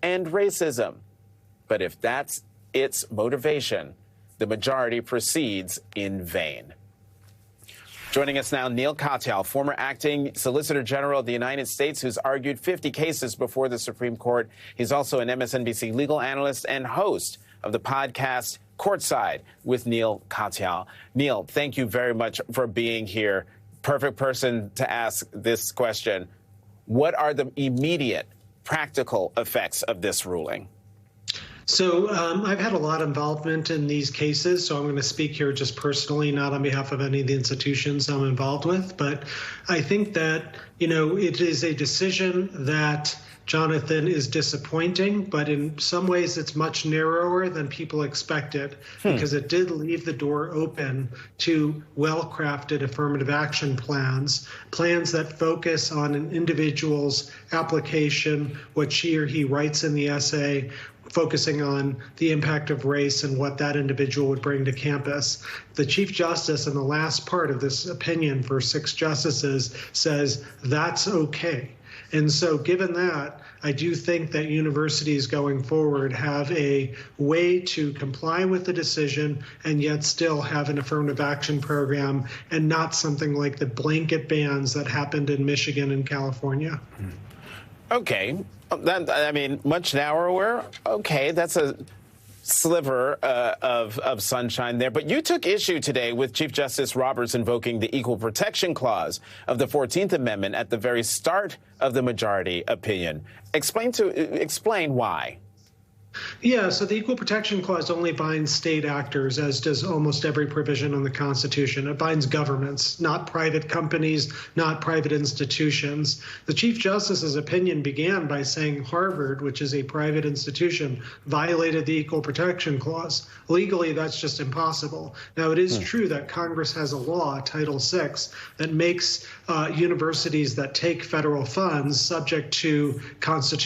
end racism. But if that's its motivation, the majority proceeds in vain. Joining us now, Neil Katyal, former acting Solicitor General of the United States, who's argued 50 cases before the Supreme Court. He's also an MSNBC legal analyst and host of the podcast Courtside with Neil Katyal. Neil, thank you very much for being here. Perfect person to ask this question. What are the immediate practical effects of this ruling? So I've had a lot of involvement in these cases, so I'm going to speak here just personally, not on behalf of any of the institutions I'm involved with. But I think that, it is a decision that Jonathan is disappointing, but in some ways it's much narrower than people expected because it did leave the door open to well-crafted affirmative action plans that focus on an individual's application, what she or he writes in the essay, focusing on the impact of race and what that individual would bring to campus. The Chief Justice in the last part of this opinion for 6 justices says that's okay. And so given that, I do think that universities going forward have a way to comply with the decision and yet still have an affirmative action program and not something like the blanket bans that happened in Michigan and California. Okay. Much narrower. Okay, that's a sliver of sunshine there. But you took issue today with Chief Justice Roberts invoking the Equal Protection Clause of the 14th Amendment at the very start of the majority opinion. Explain why. Yeah, so the Equal Protection Clause only binds state actors, as does almost every provision in the Constitution. It binds governments, not private companies, not private institutions. The Chief Justice's opinion began by saying Harvard, which is a private institution, violated the Equal Protection Clause. Legally, that's just impossible. Now, it is true that Congress has a law, Title VI, that makes universities that take federal funds subject to constitutional